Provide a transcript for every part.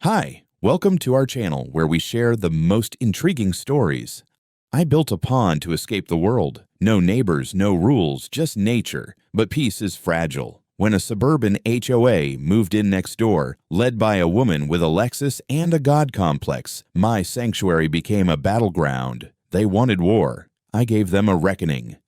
Hi, welcome to our channel where we share the most intriguing stories. I built a pond to escape the world. No neighbors, no rules, just nature. But peace is fragile. When a suburban HOA moved in next door, led by a woman with a Lexus and a God complex, my sanctuary became a battleground. They wanted war. I gave them a reckoning.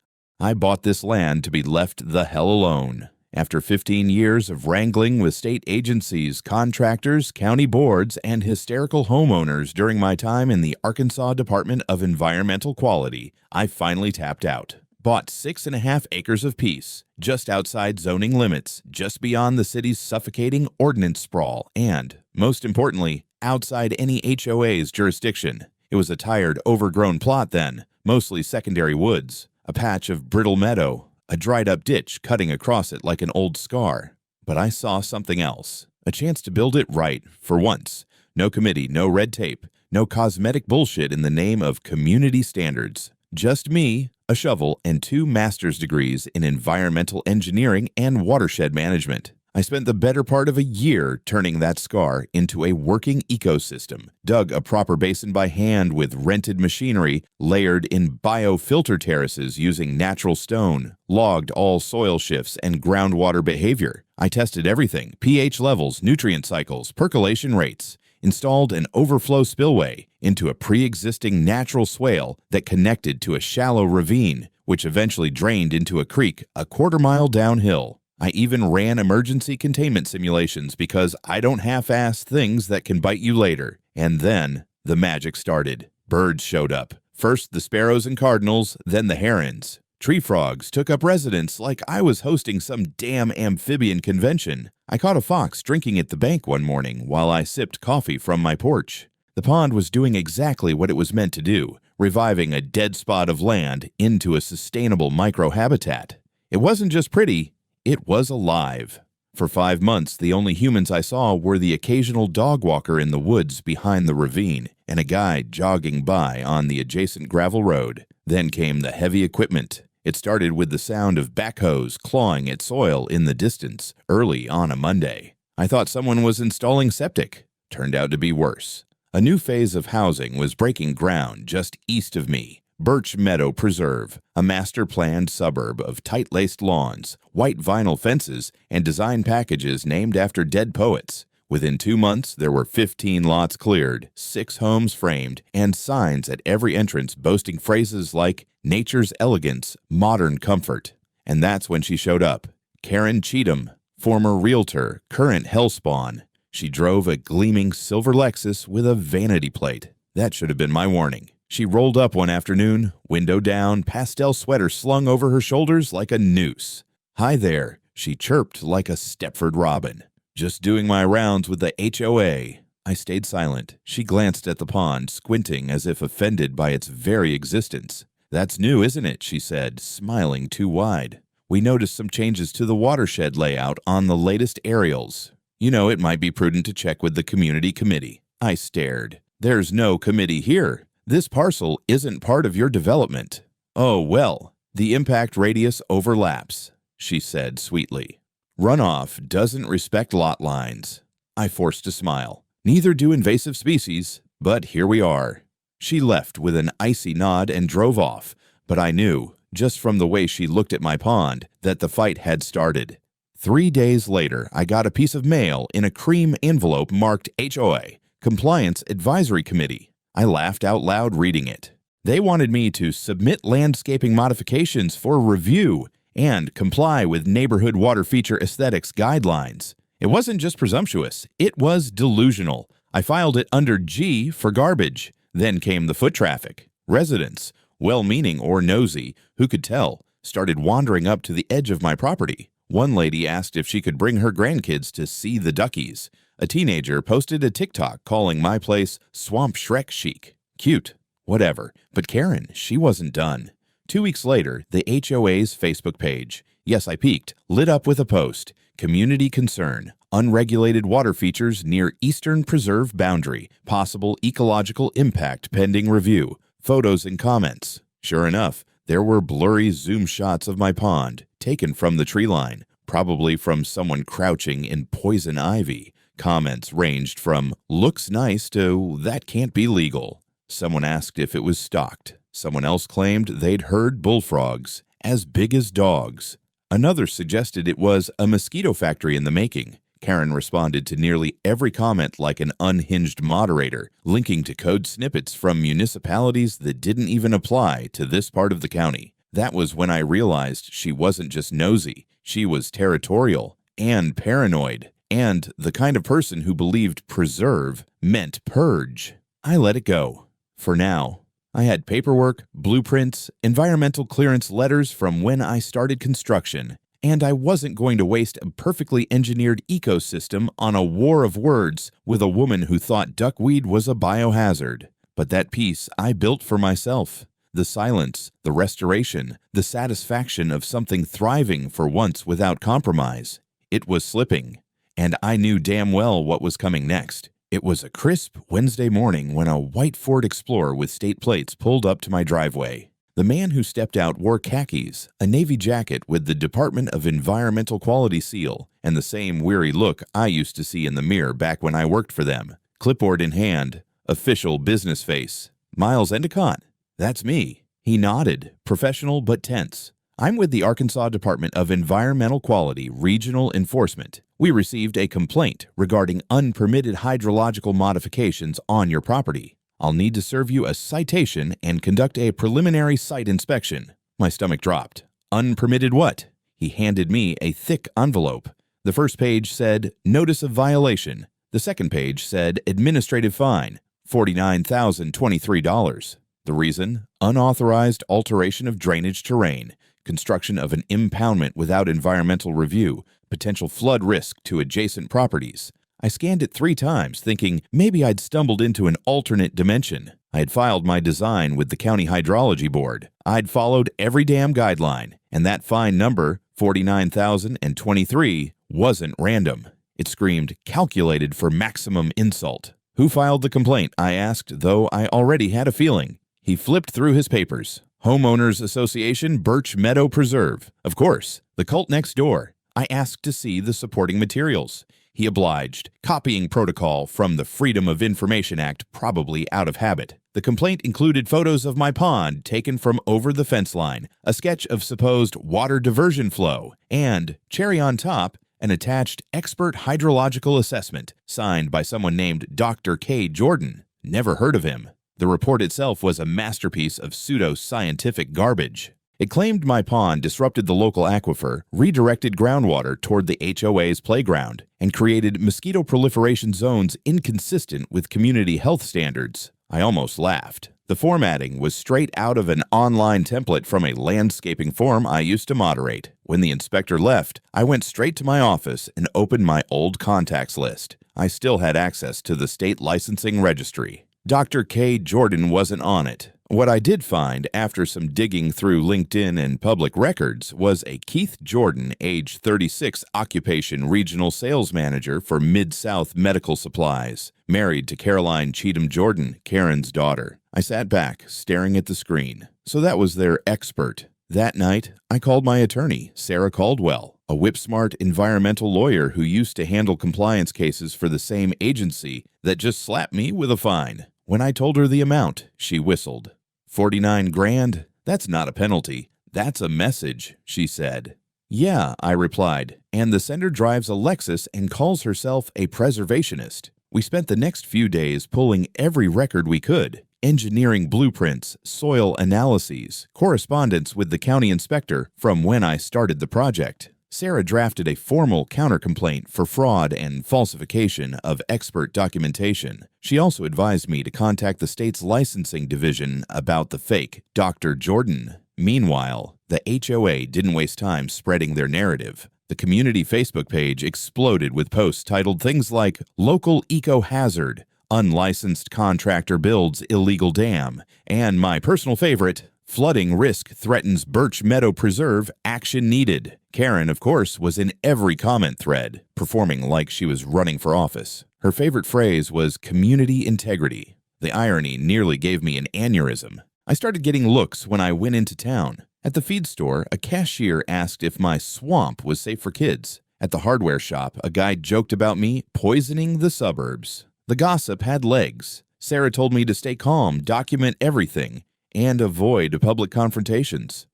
I bought this land to be left the hell alone. After 15 years of wrangling with state agencies, contractors, county boards, and hysterical homeowners during my time in the Arkansas Department of Environmental Quality, I finally tapped out. Bought 6.5 acres of peace, just outside zoning limits, just beyond the city's suffocating ordinance sprawl, and, most importantly, outside any HOA's jurisdiction. It was a tired, overgrown plot then, mostly secondary woods, a patch of brittle meadow, a dried-up ditch cutting across it like an old scar. But I saw something else. A chance to build it right, for once. No committee, no red tape, no cosmetic bullshit in the name of community standards. Just me, a shovel, and 2 master's degrees in environmental engineering and watershed management. I spent the better part of a year turning that scar into a working ecosystem, dug a proper basin by hand with rented machinery, layered in biofilter terraces using natural stone, logged all soil shifts and groundwater behavior. I tested everything: pH levels, nutrient cycles, percolation rates, installed an overflow spillway into a pre-existing natural swale that connected to a shallow ravine, which eventually drained into a creek a quarter-mile downhill. I even ran emergency containment simulations because I don't half-ass things that can bite you later. And then the magic started. Birds showed up. First the sparrows and cardinals, then the herons. Tree frogs took up residence like I was hosting some damn amphibian convention. I caught a fox drinking at the bank one morning while I sipped coffee from my porch. The pond was doing exactly what it was meant to do, reviving a dead spot of land into a sustainable microhabitat. It wasn't just pretty. It was alive. For 5 months, the only humans I saw were the occasional dog walker in the woods behind the ravine and a guy jogging by on the adjacent gravel road. Then came the heavy equipment. It started with the sound of backhoes clawing at soil in the distance early on a Monday. I thought someone was installing septic. Turned out to be worse. A new phase of housing was breaking ground just east of me. Birch Meadow Preserve, a master-planned suburb of tight-laced lawns, white vinyl fences, and design packages named after dead poets. Within 2 months, there were 15 lots cleared, 6 homes framed, and signs at every entrance boasting phrases like nature's elegance, modern comfort. And that's when she showed up. Karen Cheatham, former realtor, current hellspawn. She drove a gleaming silver Lexus with a vanity plate. That should have been my warning. She rolled up one afternoon, window down, pastel sweater slung over her shoulders like a noose. "Hi there," she chirped like a Stepford robin. "Just doing my rounds with the HOA." I stayed silent. She glanced at the pond, squinting as if offended by its very existence. "That's new, isn't it?" she said, smiling too wide. "We noticed some changes to the watershed layout on the latest aerials. You know, it might be prudent to check with the community committee." I stared. "There's no committee here. This parcel isn't part of your development." "Oh, well, the impact radius overlaps," she said sweetly. "Runoff doesn't respect lot lines." I forced a smile. "Neither do invasive species, but here we are." She left with an icy nod and drove off, but I knew, just from the way she looked at my pond, that the fight had started. 3 days later, I got a piece of mail in a cream envelope marked HOA, Compliance Advisory Committee. I laughed out loud reading it. They wanted me to submit landscaping modifications for review and comply with neighborhood water feature aesthetics guidelines. It wasn't just presumptuous, it was delusional. I filed it under G for garbage. Then came the foot traffic. Residents, well-meaning or nosy, who could tell, started wandering up to the edge of my property. One lady asked if she could bring her grandkids to see the duckies. A teenager posted a TikTok calling my place Swamp Shrek chic. Cute. Whatever. But Karen, she wasn't done. 2 weeks later, the HOA's Facebook page, yes, I peeked, lit up with a post. Community concern. Unregulated water features near Eastern Preserve boundary. Possible ecological impact pending review. Photos and comments. Sure enough, there were blurry zoom shots of my pond, taken from the tree line, probably from someone crouching in poison ivy. Comments ranged from "looks nice" to "that can't be legal." Someone asked if it was stocked. Someone else claimed they'd heard bullfrogs as big as dogs. Another suggested it was a mosquito factory in the making. Karen responded to nearly every comment like an unhinged moderator, linking to code snippets from municipalities that didn't even apply to this part of the county. That was when I realized she wasn't just nosy, she was territorial and paranoid, and the kind of person who believed preserve meant purge. I let it go. For now. I had paperwork, blueprints, environmental clearance letters from when I started construction, and I wasn't going to waste a perfectly engineered ecosystem on a war of words with a woman who thought duckweed was a biohazard. But that piece I built for myself. The silence, the restoration, the satisfaction of something thriving for once without compromise. It was slipping, and I knew damn well what was coming next. It was a crisp Wednesday morning when a white Ford Explorer with state plates pulled up to my driveway. The man who stepped out wore khakis, a navy jacket with the Department of Environmental Quality seal, and the same weary look I used to see in the mirror back when I worked for them. Clipboard in hand, official business face. Miles Endicott. That's me. He nodded, professional but tense. I'm with the Arkansas Department of Environmental Quality Regional Enforcement. We received a complaint regarding unpermitted hydrological modifications on your property. I'll need to serve you a citation and conduct a preliminary site inspection. My stomach dropped. Unpermitted what? He handed me a thick envelope. The first page said, "Notice of violation." The second page said, "Administrative fine, $49,023. The reason? Unauthorized alteration of drainage terrain, construction of an impoundment without environmental review, potential flood risk to adjacent properties." I scanned it 3 times, thinking maybe I'd stumbled into an alternate dimension. I had filed my design with the County Hydrology Board. I'd followed every damn guideline, and that fine number, $49,023, wasn't random. It screamed, calculated for maximum insult. Who filed the complaint? I asked, though I already had a feeling. He flipped through his papers. Homeowners Association, Birch Meadow Preserve. Of course, the cult next door. I asked to see the supporting materials. He obliged, copying protocol from the Freedom of Information Act, probably out of habit. The complaint included photos of my pond taken from over the fence line, a sketch of supposed water diversion flow, and, cherry on top, an attached expert hydrological assessment signed by someone named Dr. K. Jordan. Never heard of him. The report itself was a masterpiece of pseudo-scientific garbage. It claimed my pond disrupted the local aquifer, redirected groundwater toward the HOA's playground, and created mosquito proliferation zones inconsistent with community health standards. I almost laughed. The formatting was straight out of an online template from a landscaping forum I used to moderate. When the inspector left, I went straight to my office and opened my old contacts list. I still had access to the state licensing registry. Dr. K. Jordan wasn't on it. What I did find after some digging through LinkedIn and public records was a Keith Jordan, age 36, occupation regional sales manager for Mid-South Medical Supplies, married to Caroline Cheatham Jordan, Karen's daughter. I sat back, staring at the screen. So that was their expert. That night, I called my attorney, Sarah Caldwell, a whip-smart environmental lawyer who used to handle compliance cases for the same agency that just slapped me with a fine. When I told her the amount, she whistled. 49 grand? That's not a penalty. That's a message, she said. Yeah, I replied, and the sender drives a Lexus and calls herself a preservationist. We spent the next few days pulling every record we could, engineering blueprints, soil analyses, correspondence with the county inspector from when I started the project. Sarah drafted a formal countercomplaint for fraud and falsification of expert documentation. She also advised me to contact the state's licensing division about the fake Dr. Jordan. Meanwhile, the HOA didn't waste time spreading their narrative. The community Facebook page exploded with posts titled things like "Local Eco Hazard," "Unlicensed Contractor Builds Illegal Dam," and my personal favorite, "Flooding Risk Threatens Birch Meadow Preserve, Action Needed." Karen, of course, was in every comment thread, performing like she was running for office. Her favorite phrase was community integrity. The irony nearly gave me an aneurysm. I started getting looks when I went into town. At the feed store, a cashier asked if my swamp was safe for kids. At the hardware shop, a guy joked about me poisoning the suburbs. The gossip had legs. Sarah told me to stay calm, document everything, and avoid public confrontations.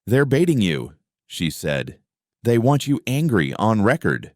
"They're baiting you," she said. "They want you angry on record."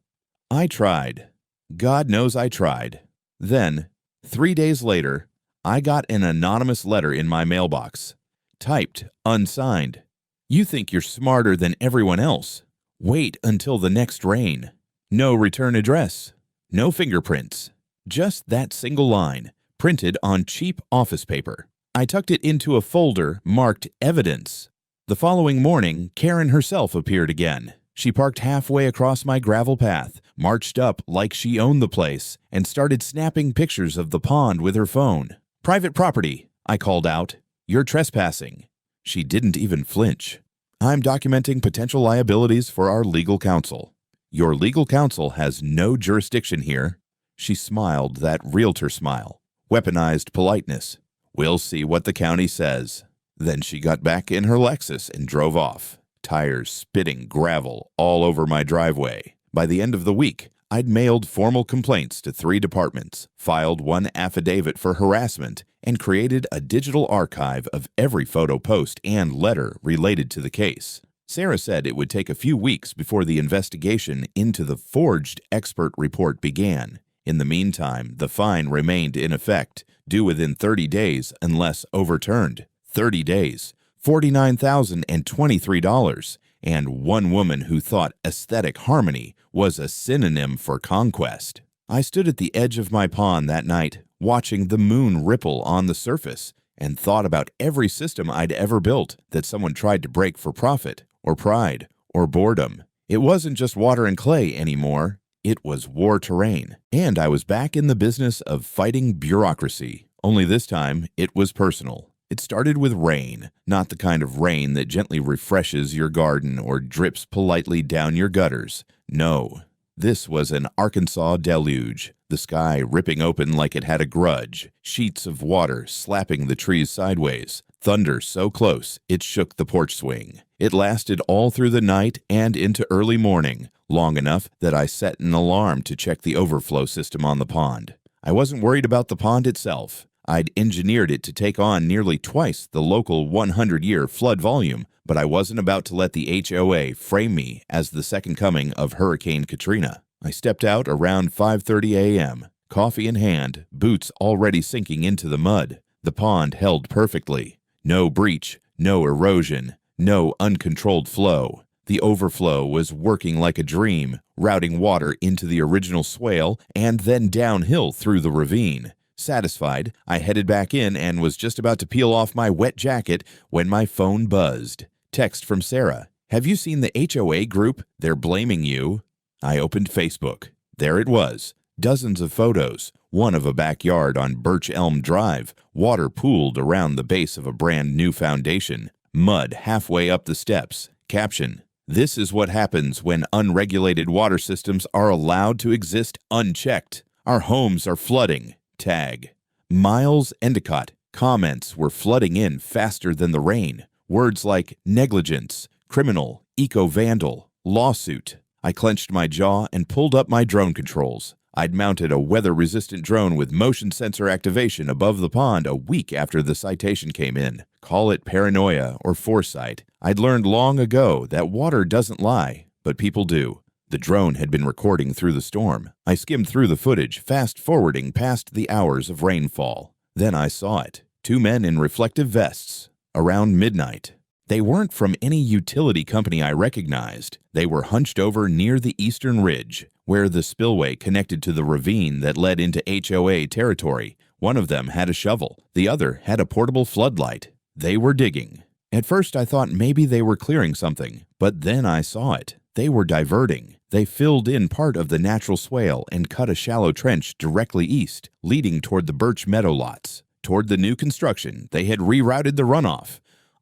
I tried. God knows I tried. Then, 3 days later, I got an anonymous letter in my mailbox. Typed, unsigned. "You think you're smarter than everyone else. Wait until the next rain." No return address. No fingerprints. Just that single line, printed on cheap office paper. I tucked it into a folder marked Evidence. The following morning, Karen herself appeared again. She parked halfway across my gravel path, marched up like she owned the place, and started snapping pictures of the pond with her phone. "Private property," I called out. "You're trespassing." She didn't even flinch. "I'm documenting potential liabilities for our legal counsel." "Your legal counsel has no jurisdiction here." She smiled that realtor smile. Weaponized politeness. "We'll see what the county says." Then she got back in her Lexus and drove off, tires spitting gravel all over my driveway. By the end of the week, I'd mailed formal complaints to 3 departments, filed 1 affidavit for harassment, and created a digital archive of every photo post and letter related to the case. Sarah said it would take a few weeks before the investigation into the forged expert report began. In the meantime, the fine remained in effect, due within 30 days unless overturned. 30 days, $49,023, and one woman who thought aesthetic harmony was a synonym for conquest. I stood at the edge of my pond that night, watching the moon ripple on the surface, and thought about every system I'd ever built that someone tried to break for profit, or pride, or boredom. It wasn't just water and clay anymore. It was war terrain, and I was back in the business of fighting bureaucracy. Only this time, it was personal. It started with rain, not the kind of rain that gently refreshes your garden or drips politely down your gutters. No, this was an Arkansas deluge, the sky ripping open like it had a grudge, sheets of water slapping the trees sideways, thunder so close it shook the porch swing. It lasted all through the night and into early morning, long enough that I set an alarm to check the overflow system on the pond. I wasn't worried about the pond itself. I'd engineered it to take on nearly twice the local 100-year flood volume, but I wasn't about to let the HOA frame me as the second coming of Hurricane Katrina. I stepped out around 5:30 a.m., coffee in hand, boots already sinking into the mud. The pond held perfectly. No breach, no erosion, no uncontrolled flow. The overflow was working like a dream, routing water into the original swale and then downhill through the ravine. Satisfied, I headed back in and was just about to peel off my wet jacket when my phone buzzed. Text from Sarah. "Have you seen the HOA group? They're blaming you." I opened Facebook. There it was. Dozens of photos. One of a backyard on Birch Elm Drive, water pooled around the base of a brand new foundation, mud halfway up the steps. Caption: "This is what happens when unregulated water systems are allowed to exist unchecked. Our homes are flooding." Tag: Miles Endicott. Comments were flooding in faster than the rain. Words like negligence, criminal, eco-vandal, lawsuit. I clenched my jaw and pulled up my drone controls. I'd mounted a weather-resistant drone with motion sensor activation above the pond a week after the citation came in. Call it paranoia or foresight. I'd learned long ago that water doesn't lie, but people do. The drone had been recording through the storm. I skimmed through the footage, fast-forwarding past the hours of rainfall. Then I saw it. 2 men in reflective vests. Around midnight. They weren't from any utility company I recognized. They were hunched over near the eastern ridge, where the spillway connected to the ravine that led into HOA territory. One of them had a shovel. The other had a portable floodlight. They were digging. At first I thought maybe they were clearing something, but then I saw it. They were diverting. They filled in part of the natural swale and cut a shallow trench directly east, leading toward the Birch Meadow lots. Toward the new construction, they had rerouted the runoff.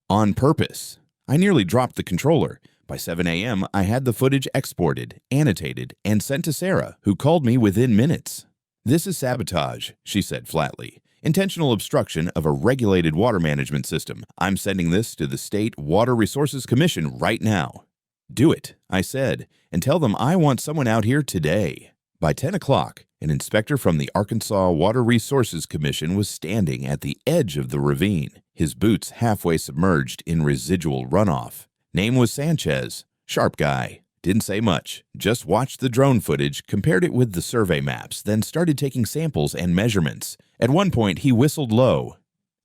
On purpose. I nearly dropped the controller. By 7 a.m., I had the footage exported, annotated, and sent to Sarah, who called me within minutes. "This is sabotage," she said flatly. "Intentional obstruction of a regulated water management system. I'm sending this to the State Water Resources Commission right now." "Do it," I said, "and tell them I want someone out here today." By 10 o'clock, an inspector from the Arkansas Water Resources Commission was standing at the edge of the ravine, his boots halfway submerged in residual runoff. Name was Sanchez. Sharp guy. Didn't say much. Just watched the drone footage, compared it with the survey maps, then started taking samples and measurements. At one point, he whistled low.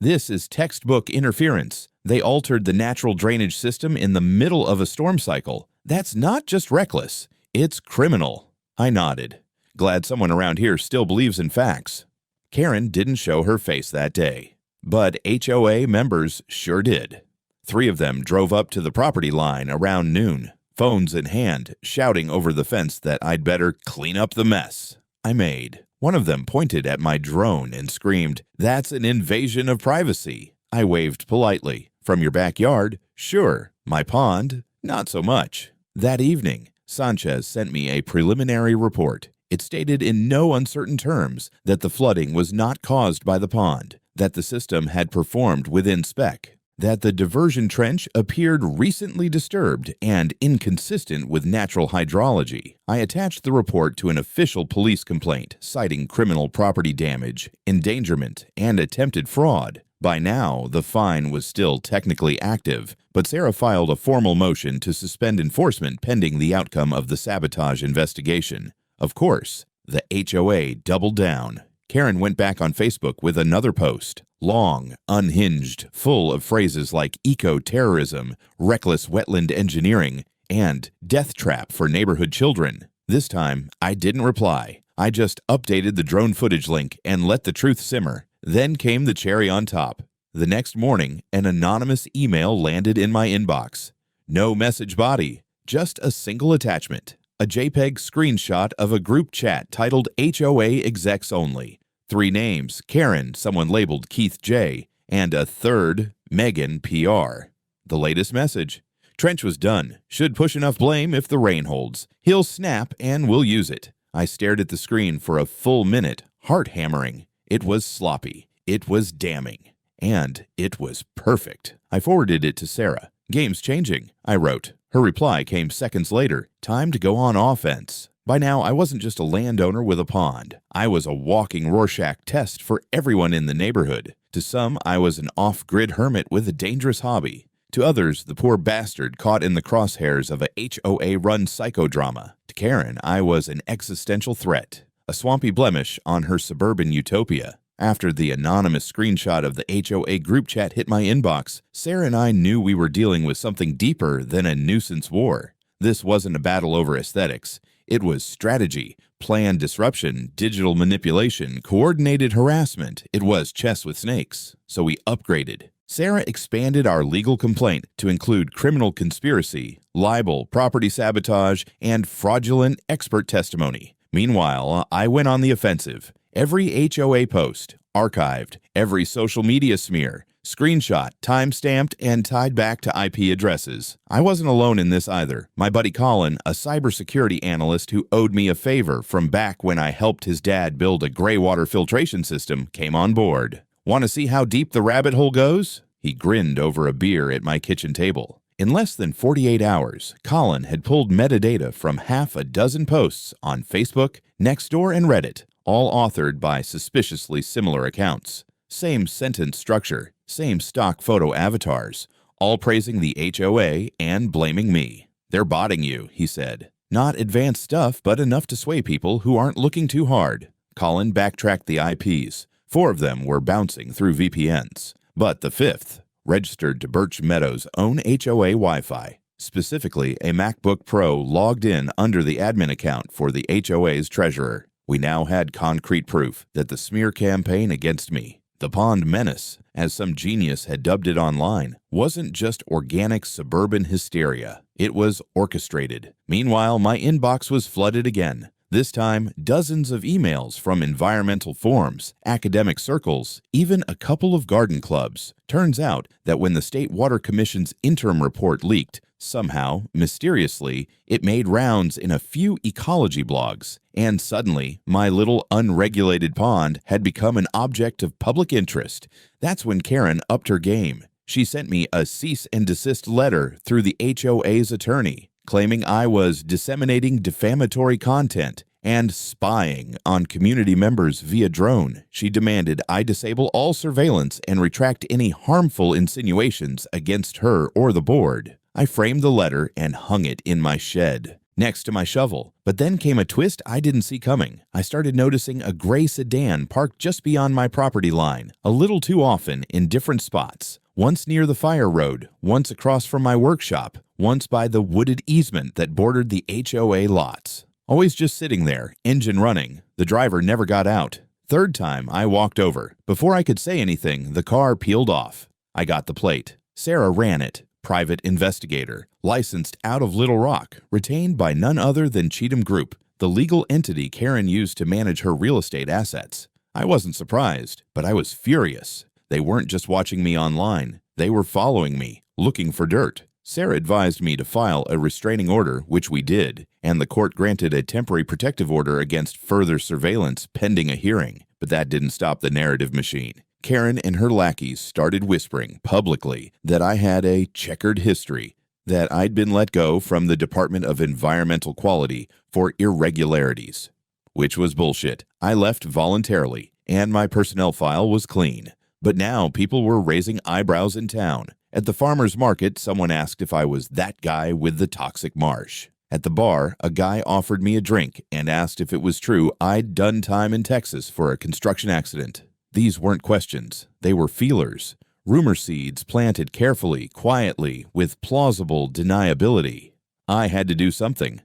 "This is textbook interference. They altered the natural drainage system in the middle of a storm cycle. That's not just reckless. It's criminal." I nodded. Glad someone around here still believes in facts. Karen didn't show her face that day, but HOA members sure did. 3 of them drove up to the property line around noon, phones in hand, shouting over the fence that I'd better clean up the mess I made. One of them pointed at my drone and screamed, "That's an invasion of privacy." I waved politely. "From your backyard? Sure. My pond? Not so much." That evening, Sanchez sent me a preliminary report. It stated in no uncertain terms that the flooding was not caused by the pond, that the system had performed within spec, that the diversion trench appeared recently disturbed and inconsistent with natural hydrology. I attached the report to an official police complaint citing criminal property damage, endangerment, and attempted fraud. By now, the fine was still technically active, but Sarah filed a formal motion to suspend enforcement pending the outcome of the sabotage investigation. Of course, the HOA doubled down. Karen went back on Facebook with another post, long, unhinged, full of phrases like eco-terrorism, reckless wetland engineering, and death trap for neighborhood children. This time, I didn't reply. I just updated the drone footage link and let the truth simmer. Then came the cherry on top. The next morning, an anonymous email landed in my inbox. No message body, just a single attachment. A JPEG screenshot of a group chat titled HOA Execs Only. 3 names, Karen, someone labeled Keith J., and a third, Megan PR. The latest message. Trench was done. Should push enough blame if the rain holds. He'll snap and we'll use it. I stared at the screen for a full minute, heart hammering. It was sloppy. It was damning. And it was perfect. I forwarded it to Sarah. "Game's changing," I wrote. Her reply came seconds later. "Time to go on offense." By now, I wasn't just a landowner with a pond. I was a walking Rorschach test for everyone in the neighborhood. To some, I was an off-grid hermit with a dangerous hobby. To others, the poor bastard caught in the crosshairs of a HOA-run psychodrama. To Karen, I was an existential threat, a swampy blemish on her suburban utopia. After the anonymous screenshot of the HOA group chat hit my inbox, Sarah and I knew we were dealing with something deeper than a nuisance war. This wasn't a battle over aesthetics. It was strategy, planned disruption, digital manipulation, coordinated harassment. It was chess with snakes. So we upgraded. Sarah expanded our legal complaint to include criminal conspiracy, libel, property sabotage, and fraudulent expert testimony. Meanwhile, I went on the offensive. Every HOA post, archived, every social media smear, screenshot, time-stamped, and tied back to IP addresses. I wasn't alone in this either. My buddy Colin, a cybersecurity analyst who owed me a favor from back when I helped his dad build a gray water filtration system, came on board. "Want to see how deep the rabbit hole goes?" He grinned over a beer at my kitchen table. In less than 48 hours, Colin had pulled metadata from half a dozen posts on Facebook, Nextdoor, and Reddit, all authored by suspiciously similar accounts. Same sentence structure, same stock photo avatars, all praising the HOA and blaming me. "They're botting you," he said. "Not advanced stuff, but enough to sway people who aren't looking too hard." Colin backtracked the IPs. 4 of them were bouncing through VPNs, but the 5th registered to Birch Meadows' own HOA Wi-Fi, specifically a MacBook Pro logged in under the admin account for the HOA's treasurer. We now had concrete proof that the smear campaign against me, the Pond Menace, as some genius had dubbed it online, wasn't just organic suburban hysteria. It was orchestrated. Meanwhile, my inbox was flooded again. This time, dozens of emails from environmental forums, academic circles, even a couple of garden clubs. Turns out that when the State Water Commission's interim report leaked, somehow, mysteriously, it made rounds in a few ecology blogs. And suddenly, my little unregulated pond had become an object of public interest. That's when Karen upped her game. She sent me a cease and desist letter through the HOA's attorney, claiming I was disseminating defamatory content and spying on community members via drone. She demanded I disable all surveillance and retract any harmful insinuations against her or the board. I framed the letter and hung it in my shed, next to my shovel. But then came a twist I didn't see coming. I started noticing a gray sedan parked just beyond my property line, a little too often in different spots. Once near the fire road, once across from my workshop, once by the wooded easement that bordered the HOA lots. Always just sitting there, engine running. The driver never got out. Third time, I walked over. Before I could say anything, the car peeled off. I got the plate. Sarah ran it. Private investigator. Licensed out of Little Rock. Retained by none other than Cheatham Group, the legal entity Karen used to manage her real estate assets. I wasn't surprised, but I was furious. They weren't just watching me online. They were following me, looking for dirt. Sarah advised me to file a restraining order, which we did, and the court granted a temporary protective order against further surveillance pending a hearing. But that didn't stop the narrative machine. Karen and her lackeys started whispering publicly that I had a checkered history, that I'd been let go from the Department of Environmental Quality for irregularities. Which was bullshit. I left voluntarily, and my personnel file was clean. But now people were raising eyebrows in town. At the farmer's market, someone asked if I was that guy with the toxic marsh. At the bar, a guy offered me a drink and asked if it was true I'd done time in Texas for a construction accident. These weren't questions. They were feelers. Rumor seeds planted carefully, quietly, with plausible deniability. I had to do something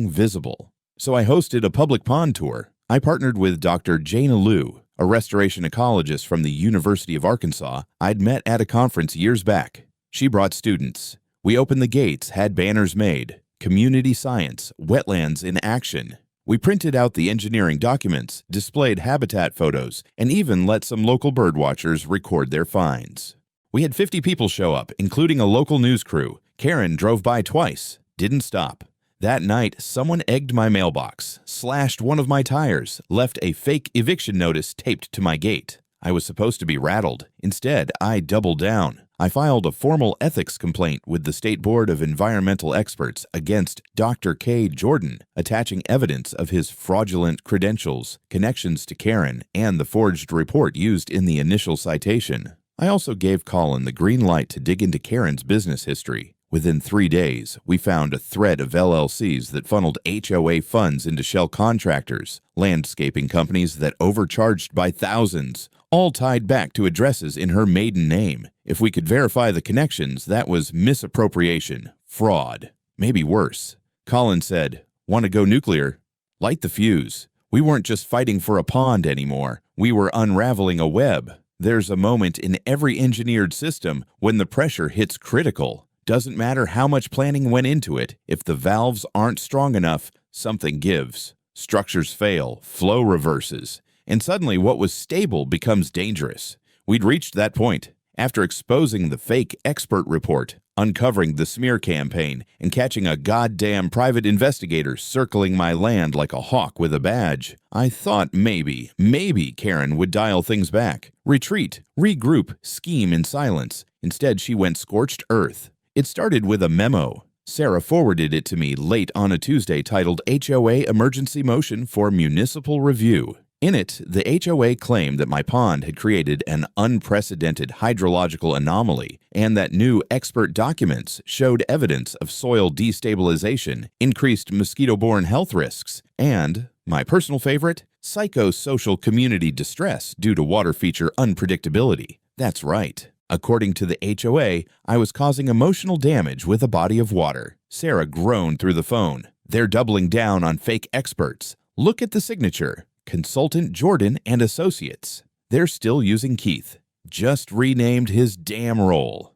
visible. So I hosted a public pond tour. I partnered with Dr. Jana Liu, a restoration ecologist from the University of Arkansas I'd met at a conference years back. She brought students. We opened the gates, had banners made, community science, wetlands in action. We printed out the engineering documents, displayed habitat photos, and even let some local birdwatchers record their finds. We had 50 people show up, including a local news crew. Karen drove by twice, didn't stop. That night, someone egged my mailbox, slashed one of my tires, left a fake eviction notice taped to my gate. I was supposed to be rattled. Instead, I doubled down. I filed a formal ethics complaint with the State Board of Environmental Experts against Dr. K. Jordan, attaching evidence of his fraudulent credentials, connections to Karen, and the forged report used in the initial citation. I also gave Colin the green light to dig into Karen's business history. Within 3 days, we found a thread of LLCs that funneled HOA funds into shell contractors, landscaping companies that overcharged by thousands, all tied back to addresses in her maiden name. If we could verify the connections, that was misappropriation, fraud, maybe worse. Colin said, "Want to go nuclear? Light the fuse." We weren't just fighting for a pond anymore. We were unraveling a web. There's a moment in every engineered system when the pressure hits critical. Doesn't matter how much planning went into it, if the valves aren't strong enough, something gives. Structures fail, flow reverses, and suddenly what was stable becomes dangerous. We'd reached that point. After exposing the fake expert report, uncovering the smear campaign, and catching a goddamn private investigator circling my land like a hawk with a badge, I thought maybe Karen would dial things back, retreat, regroup, scheme in silence. Instead, she went scorched earth. It started with a memo. Sarah forwarded it to me late on a Tuesday titled HOA Emergency Motion for Municipal Review. In it, the HOA claimed that my pond had created an unprecedented hydrological anomaly and that new expert documents showed evidence of soil destabilization, increased mosquito-borne health risks, and, my personal favorite, psychosocial community distress due to water feature unpredictability. That's right. According to the HOA, I was causing emotional damage with a body of water. Sarah groaned through the phone. They're doubling down on fake experts. Look at the signature. Consultant Jordan and Associates. They're still using Keith. Just renamed his damn role.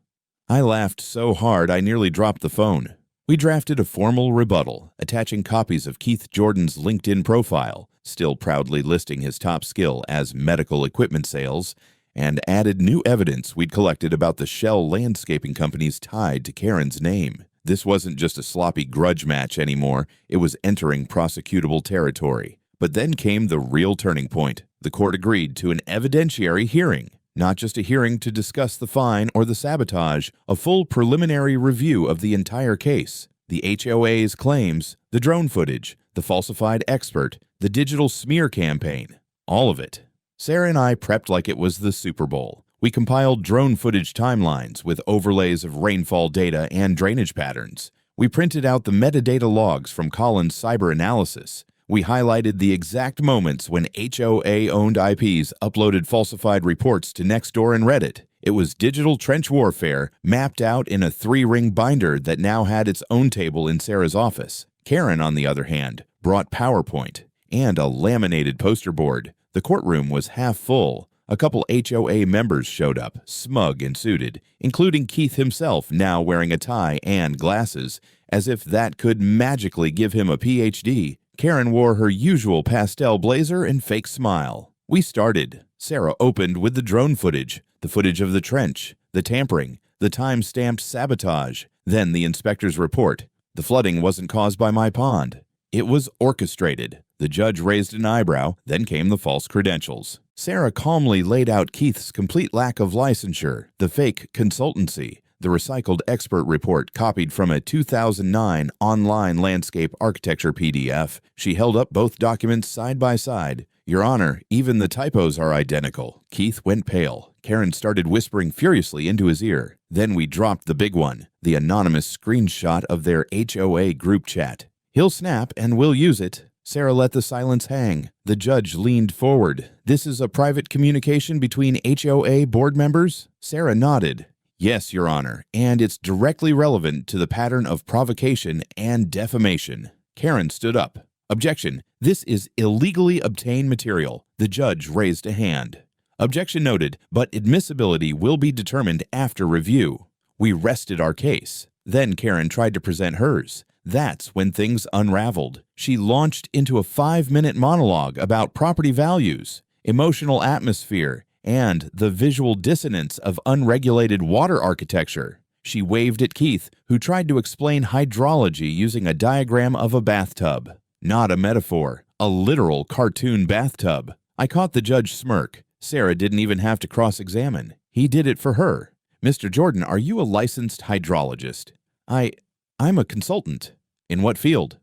I laughed so hard I nearly dropped the phone. We drafted a formal rebuttal, attaching copies of Keith Jordan's LinkedIn profile, still proudly listing his top skill as medical equipment sales, and added new evidence we'd collected about the shell landscaping companies tied to Karen's name. This wasn't just a sloppy grudge match anymore, it was entering prosecutable territory. But then came the real turning point. The court agreed to an evidentiary hearing. Not just a hearing to discuss the fine or the sabotage, a full preliminary review of the entire case. The HOA's claims, the drone footage, the falsified expert, the digital smear campaign. All of it. Sarah and I prepped like it was the Super Bowl. We compiled drone footage timelines with overlays of rainfall data and drainage patterns. We printed out the metadata logs from Colin's cyber analysis. We highlighted the exact moments when HOA-owned IPs uploaded falsified reports to Nextdoor and Reddit. It was digital trench warfare mapped out in a 3-ring binder that now had its own table in Sarah's office. Karen, on the other hand, brought PowerPoint and a laminated poster board. The courtroom was half full. A couple HOA members showed up, smug and suited, including Keith himself, now wearing a tie and glasses, as if that could magically give him a PhD. Karen wore her usual pastel blazer and fake smile. We started. Sarah opened with the drone footage, the footage of the trench, the tampering, the time-stamped sabotage, then the inspector's report. The flooding wasn't caused by my pond. It was orchestrated. The judge raised an eyebrow, then came the false credentials. Sarah calmly laid out Keith's complete lack of licensure, the fake consultancy, the recycled expert report copied from a 2009 online landscape architecture PDF. She held up both documents side by side. Your Honor, even the typos are identical. Keith went pale. Karen started whispering furiously into his ear. Then we dropped the big one, the anonymous screenshot of their HOA group chat. He'll snap and we'll use it. Sarah let the silence hang. The judge leaned forward. This is a private communication between HOA board members? Sarah nodded. Yes, Your Honor, and it's directly relevant to the pattern of provocation and defamation. Karen stood up. Objection. This is illegally obtained material. The judge raised a hand. Objection noted, but admissibility will be determined after review. We rested our case. Then Karen tried to present hers. That's when things unraveled. She launched into a 5-minute monologue about property values, emotional atmosphere, and the visual dissonance of unregulated water architecture. She waved at Keith, who tried to explain hydrology using a diagram of a bathtub. Not a metaphor, a literal cartoon bathtub. I caught the judge smirk. Sarah didn't even have to cross-examine. He did it for her. Mr. Jordan, are you a licensed hydrologist? I'm a consultant. In what field?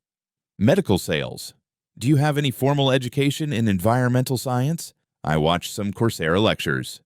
Medical sales. Do you have any formal education in environmental science? I watched some Coursera lectures.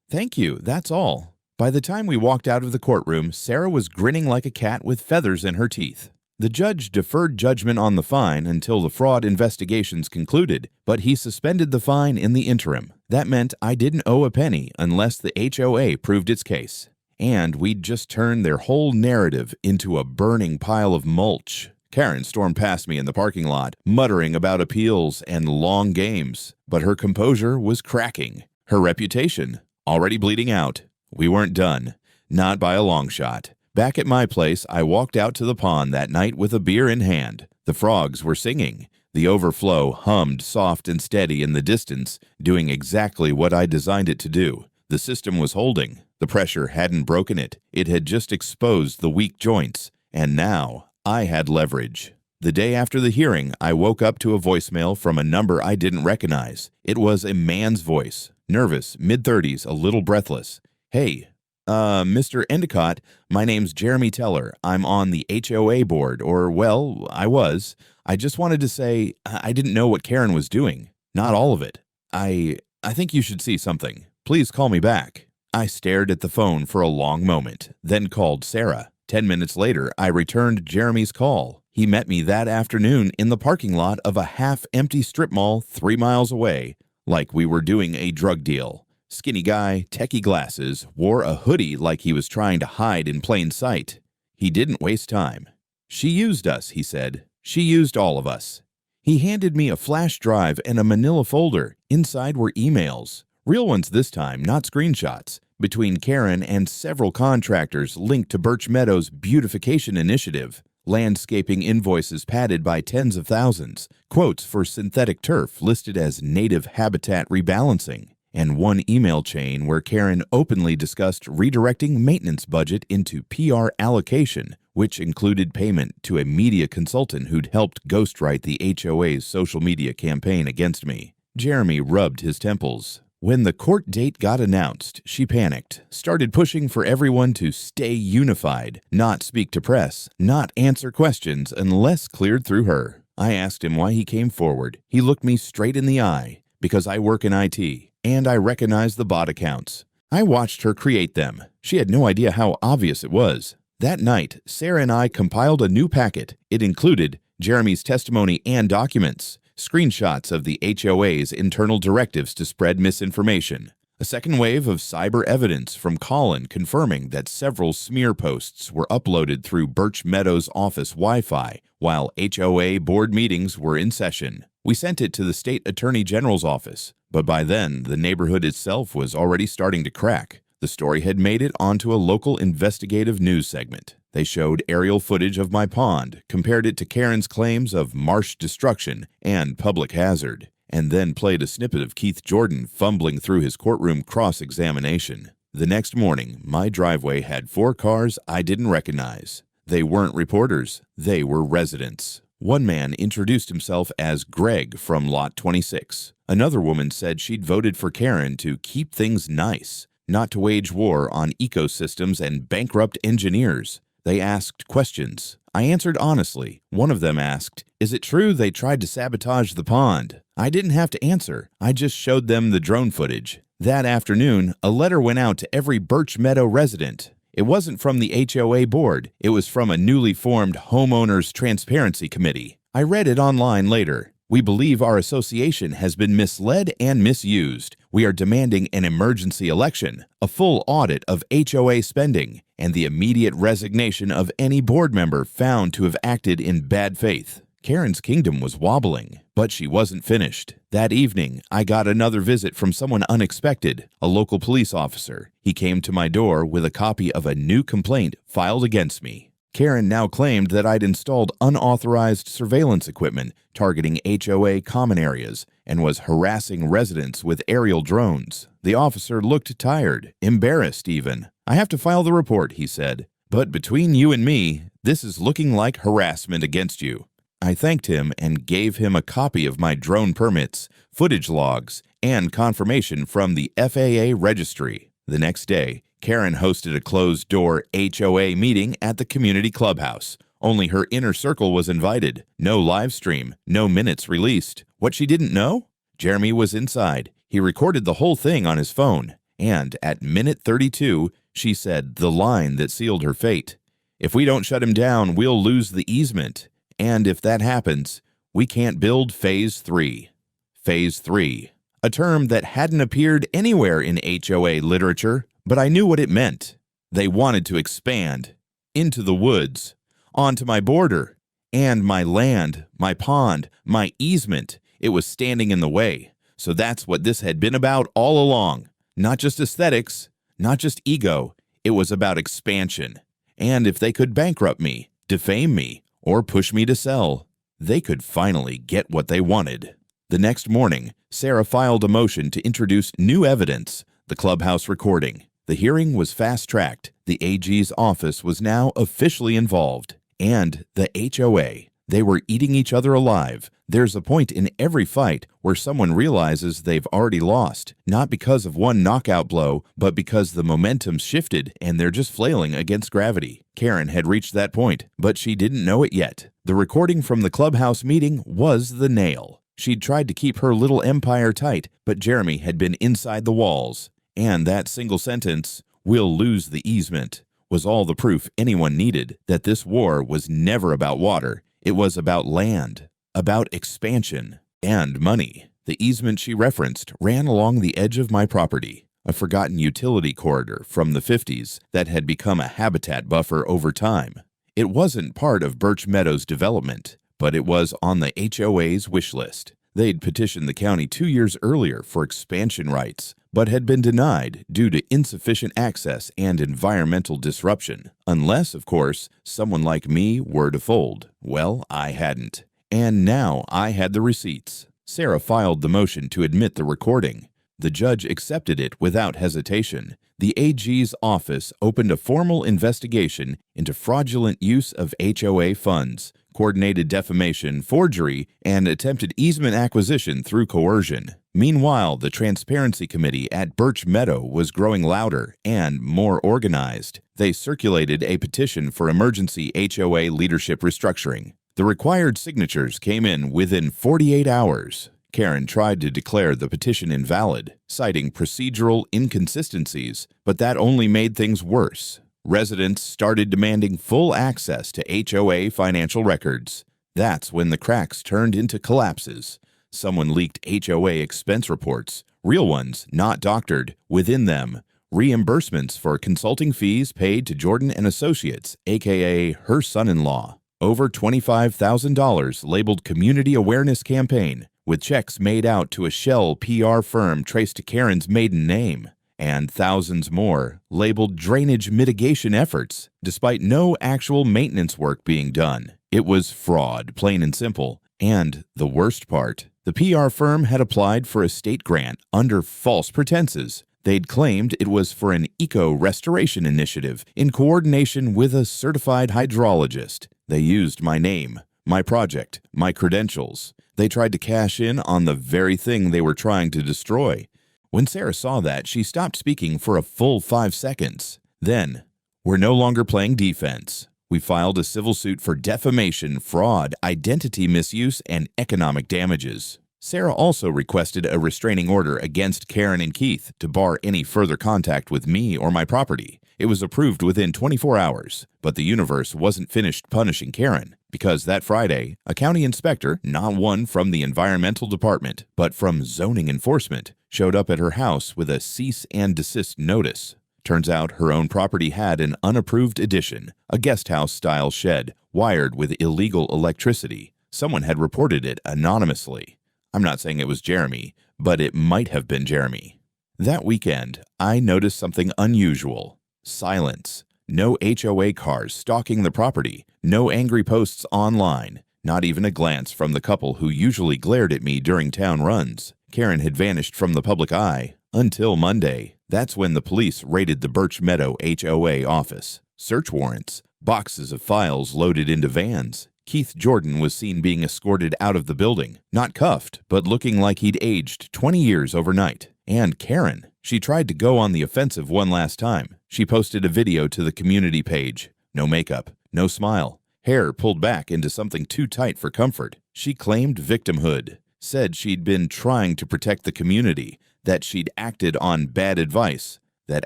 Thank you, that's all. By the time we walked out of the courtroom, Sarah was grinning like a cat with feathers in her teeth. The judge deferred judgment on the fine until the fraud investigations concluded, but he suspended the fine in the interim. That meant I didn't owe a penny unless the HOA proved its case. And we'd just turned their whole narrative into a burning pile of mulch. Karen stormed past me in the parking lot, muttering about appeals and long games, but her composure was cracking. Her reputation, already bleeding out. We weren't done. Not by a long shot. Back at my place, I walked out to the pond that night with a beer in hand. The frogs were singing. The overflow hummed soft and steady in the distance, doing exactly what I designed it to do. The system was holding. The pressure hadn't broken it. It had just exposed the weak joints. And now I had leverage. The day after the hearing, I woke up to a voicemail from a number I didn't recognize. It was a man's voice. Nervous, mid-30s, a little breathless. Hey, Mr. Endicott, my name's Jeremy Teller. I'm on the HOA board, or, well, I was. I just wanted to say I didn't know what Karen was doing. Not all of it. I think you should see something. Please call me back. I stared at the phone for a long moment, then called Sarah. 10 minutes later, I returned Jeremy's call. He met me that afternoon in the parking lot of a half-empty strip mall 3 miles away, like we were doing a drug deal. Skinny guy, techie glasses, wore a hoodie like he was trying to hide in plain sight. He didn't waste time. She used us, he said. She used all of us. He handed me a flash drive and a manila folder. Inside were emails. Real ones this time, not screenshots. Between Karen and several contractors linked to Birch Meadows' beautification initiative. Landscaping invoices padded by tens of thousands. Quotes for synthetic turf listed as native habitat rebalancing. And one email chain where Karen openly discussed redirecting maintenance budget into PR allocation, which included payment to a media consultant who'd helped ghostwrite the HOA's social media campaign against me. Jeremy rubbed his temples. When the court date got announced, she panicked, started pushing for everyone to stay unified, not speak to press, not answer questions unless cleared through her. I asked him why he came forward. He looked me straight in the eye. Because I work in IT, and I recognize the bot accounts. I watched her create them. She had no idea how obvious it was. That night, Sarah and I compiled a new packet. It included Jeremy's testimony and documents, screenshots of the HOA's internal directives to spread misinformation, a second wave of cyber evidence from Colin confirming that several smear posts were uploaded through Birch Meadows office Wi-Fi while HOA board meetings were in session. We sent it to the state attorney general's office, but by then the neighborhood itself was already starting to crack. The story had made it onto a local investigative news segment. They showed aerial footage of my pond, compared it to Karen's claims of marsh destruction and public hazard, and then played a snippet of Keith Jordan fumbling through his courtroom cross-examination. The next morning, my driveway had 4 cars I didn't recognize. They weren't reporters, they were residents. One man introduced himself as Greg from Lot 26. Another woman said she'd voted for Karen to keep things nice, not to wage war on ecosystems and bankrupt engineers. They asked questions. I answered honestly. One of them asked, "Is it true they tried to sabotage the pond?" I didn't have to answer. I just showed them the drone footage. That afternoon, a letter went out to every Birch Meadow resident. It wasn't from the HOA board. It was from a newly formed Homeowners Transparency Committee. I read it online later. We believe our association has been misled and misused. We are demanding an emergency election, a full audit of HOA spending, and the immediate resignation of any board member found to have acted in bad faith. Karen's kingdom was wobbling, but she wasn't finished. That evening, I got another visit from someone unexpected, a local police officer. He came to my door with a copy of a new complaint filed against me. Karen now claimed that I'd installed unauthorized surveillance equipment targeting HOA common areas and was harassing residents with aerial drones. The officer looked tired, embarrassed even. "I have to file the report," he said. "But between you and me, this is looking like harassment against you." I thanked him and gave him a copy of my drone permits, footage logs, and confirmation from the FAA registry. The next day, Karen hosted a closed-door HOA meeting at the community clubhouse. Only her inner circle was invited. No live stream, no minutes released. What she didn't know? Jeremy was inside. He recorded the whole thing on his phone. And at minute 32, she said the line that sealed her fate. "If we don't shut him down, we'll lose the easement. And if that happens, we can't build Phase 3. Phase 3. A term that hadn't appeared anywhere in HOA literature, but I knew what it meant. They wanted to expand into the woods, onto my border, and my land, my pond, my easement. It was standing in the way. So that's what this had been about all along. Not just aesthetics, not just ego. It was about expansion. And if they could bankrupt me, defame me, or push me to sell, they could finally get what they wanted. The next morning, Sarah filed a motion to introduce new evidence, the clubhouse recording. The hearing was fast-tracked. The AG's office was now officially involved. And the HOA. They were eating each other alive. There's a point in every fight where someone realizes they've already lost, not because of one knockout blow, but because the momentum shifted and they're just flailing against gravity. Karen had reached that point, but she didn't know it yet. The recording from the clubhouse meeting was the nail. She'd tried to keep her little empire tight, but Jeremy had been inside the walls. And that single sentence, "We'll lose the easement," was all the proof anyone needed that this war was never about water. It was about land, about expansion, and money. The easement she referenced ran along the edge of my property, a forgotten utility corridor from the 50s that had become a habitat buffer over time. It wasn't part of Birch Meadows development, but it was on the HOA's wish list. They'd petitioned the county 2 years earlier for expansion rights, but had been denied due to insufficient access and environmental disruption. Unless, of course, someone like me were to fold. Well, I hadn't. And now I had the receipts. Sarah filed the motion to admit the recording. The judge accepted it without hesitation. The AG's office opened a formal investigation into fraudulent use of HOA funds, coordinated defamation, forgery, and attempted easement acquisition through coercion. Meanwhile, the Transparency Committee at Birch Meadow was growing louder and more organized. They circulated a petition for emergency HOA leadership restructuring. The required signatures came in within 48 hours. Karen tried to declare the petition invalid, citing procedural inconsistencies, but that only made things worse. Residents started demanding full access to HOA financial records. That's when the cracks turned into collapses. Someone leaked HOA expense reports, real ones, not doctored, within them. Reimbursements for consulting fees paid to Jordan and Associates, aka her son-in-law. Over $25,000 labeled Community Awareness Campaign, with checks made out to a shell PR firm traced to Karen's maiden name. And thousands more labeled drainage mitigation efforts, despite no actual maintenance work being done. It was fraud, plain and simple. And the worst part, the PR firm had applied for a state grant under false pretenses. They'd claimed it was for an eco-restoration initiative in coordination with a certified hydrologist. They used my name, my project, my credentials. They tried to cash in on the very thing they were trying to destroy. When Sarah saw that, she stopped speaking for a full 5 seconds. Then, we're no longer playing defense. We filed a civil suit for defamation, fraud, identity misuse, and economic damages. Sarah also requested a restraining order against Karen and Keith to bar any further contact with me or my property. It was approved within 24 hours, but the universe wasn't finished punishing Karen, because that Friday, a county inspector, not one from the environmental department, but from zoning enforcement, showed up at her house with a cease and desist notice. Turns out her own property had an unapproved addition, a guest house-style shed, wired with illegal electricity. Someone had reported it anonymously. I'm not saying it was Jeremy, but it might have been Jeremy. That weekend, I noticed something unusual. Silence. No HOA cars stalking the property, no angry posts online, not even a glance from the couple who usually glared at me during town runs. Karen had vanished from the public eye until Monday. That's when the police raided the Birch Meadow HOA office. Search warrants, boxes of files loaded into vans. Keith Jordan was seen being escorted out of the building, not cuffed, but looking like he'd aged 20 years overnight. And Karen, she tried to go on the offensive one last time. She posted a video to the community page. No makeup, no smile, hair pulled back into something too tight for comfort. She claimed victimhood, said she'd been trying to protect the community, that she'd acted on bad advice, that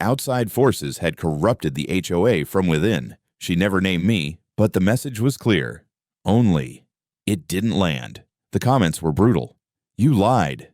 outside forces had corrupted the HOA from within. She never named me, but the message was clear. Only, it didn't land. The comments were brutal. You lied.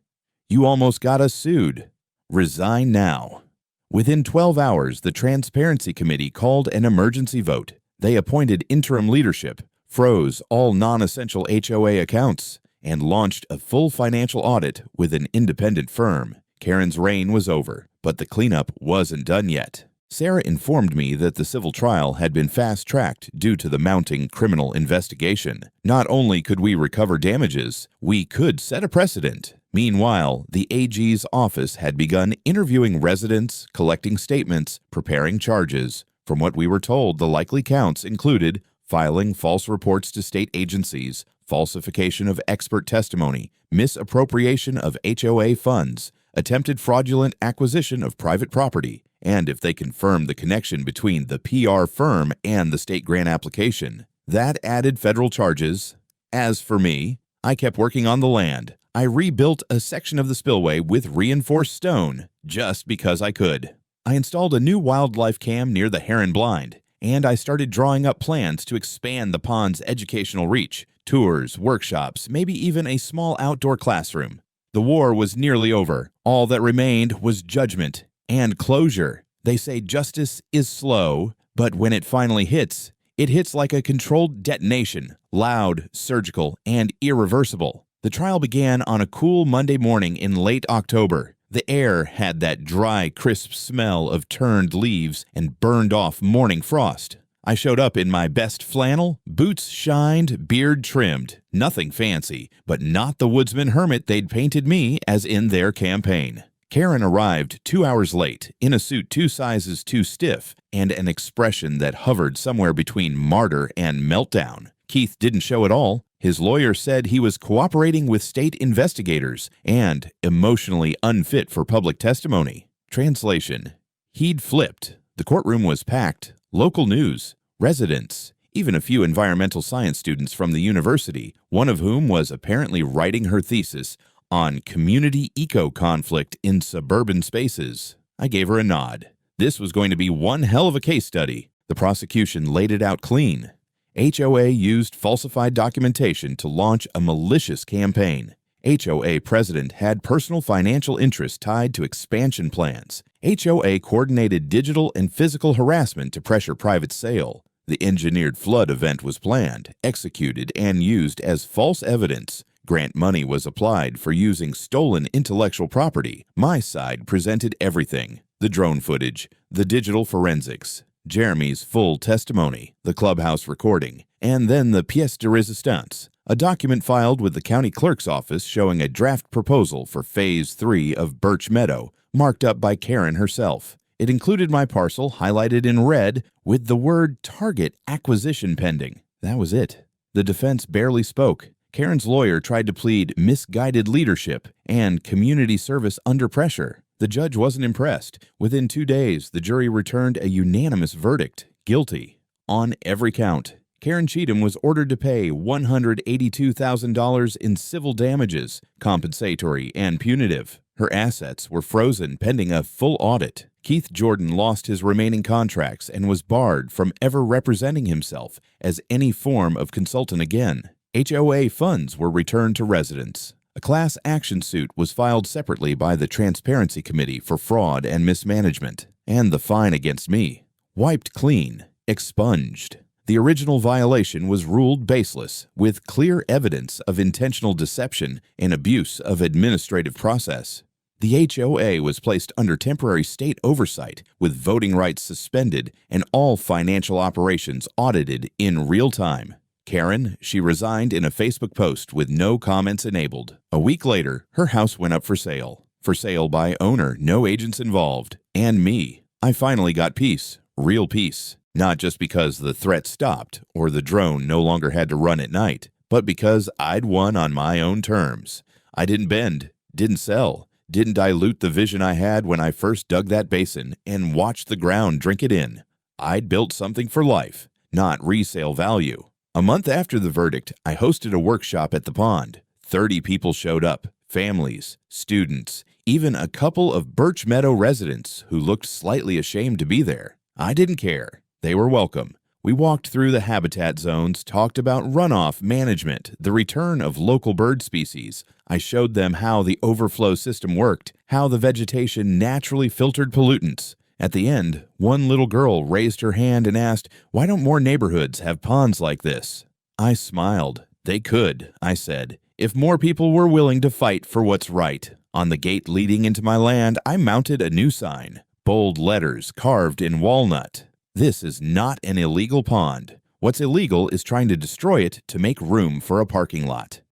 You almost got us sued. Resign now. Within 12 hours, the Transparency Committee called an emergency vote. They appointed interim leadership, froze all non-essential HOA accounts, and launched a full financial audit with an independent firm. Karen's reign was over, but the cleanup wasn't done yet. Sarah informed me that the civil trial had been fast-tracked due to the mounting criminal investigation. Not only could we recover damages, we could set a precedent. Meanwhile, the AG's office had begun interviewing residents, collecting statements, preparing charges. From what we were told, the likely counts included filing false reports to state agencies, falsification of expert testimony, misappropriation of HOA funds, attempted fraudulent acquisition of private property, and if they confirmed the connection between the PR firm and the state grant application. That added federal charges. As for me, I kept working on the land. I rebuilt a section of the spillway with reinforced stone just because I could. I installed a new wildlife cam near the heron blind, and I started drawing up plans to expand the pond's educational reach, tours, workshops, maybe even a small outdoor classroom. The war was nearly over. All that remained was judgment and closure. They say justice is slow, but when it finally hits, it hits like a controlled detonation, loud, surgical, and irreversible. The trial began on a cool Monday morning in late October. The air had that dry, crisp smell of turned leaves and burned off morning frost. I showed up in my best flannel, boots shined, beard trimmed. Nothing fancy, but not the woodsman hermit they'd painted me as in their campaign. Karen arrived 2 hours late, in a suit 2 sizes too stiff, and an expression that hovered somewhere between martyr and meltdown. Keith didn't show at all, His lawyer said he was cooperating with state investigators and emotionally unfit for public testimony. Translation: he'd flipped. The courtroom was packed. Local news, residents, even a few environmental science students from the university, one of whom was apparently writing her thesis on community eco-conflict in suburban spaces. I gave her a nod. This was going to be one hell of a case study. The prosecution laid it out clean. HOA used falsified documentation to launch a malicious campaign. HOA president had personal financial interests tied to expansion plans. HOA coordinated digital and physical harassment to pressure private sale. The engineered flood event was planned, executed, and used as false evidence. Grant money was applied for using stolen intellectual property. My side presented everything: the drone footage, the digital forensics, Jeremy's full testimony, the clubhouse recording, and then the pièce de résistance, a document filed with the county clerk's office showing a draft proposal for Phase 3 of Birch Meadow, marked up by Karen herself. It included my parcel highlighted in red with the word target acquisition pending. That was it. The defense barely spoke. Karen's lawyer tried to plead misguided leadership and community service under pressure. The judge wasn't impressed. Within 2 days, the jury returned a unanimous verdict: guilty on every count. Karen Cheatham was ordered to pay $182,000 in civil damages, compensatory and punitive. Her assets were frozen pending a full audit. Keith Jordan lost his remaining contracts and was barred from ever representing himself as any form of consultant again. HOA funds were returned to residents. A class action suit was filed separately by the Transparency Committee for fraud and mismanagement, and the fine against me, wiped clean, expunged. The original violation was ruled baseless, with clear evidence of intentional deception and abuse of administrative process. The HOA was placed under temporary state oversight, with voting rights suspended and all financial operations audited in real time. Karen, she resigned in a Facebook post with no comments enabled. A week later, her house went up for sale. For sale by owner, no agents involved. And me. I finally got peace. Real peace. Not just because the threat stopped or the drone no longer had to run at night, but because I'd won on my own terms. I didn't bend, didn't sell, didn't dilute the vision I had when I first dug that basin and watched the ground drink it in. I'd built something for life, not resale value. A month after the verdict, I hosted a workshop at the pond. 30 people showed up, families, students, even a couple of Birch Meadow residents who looked slightly ashamed to be there. I didn't care. They were welcome. We walked through the habitat zones, talked about runoff management, the return of local bird species. I showed them how the overflow system worked, how the vegetation naturally filtered pollutants. At the end, one little girl raised her hand and asked, "Why don't more neighborhoods have ponds like this?" I smiled. They could, I said, if more people were willing to fight for what's right. On the gate leading into my land, I mounted a new sign. Bold letters carved in walnut. This is not an illegal pond. What's illegal is trying to destroy it to make room for a parking lot.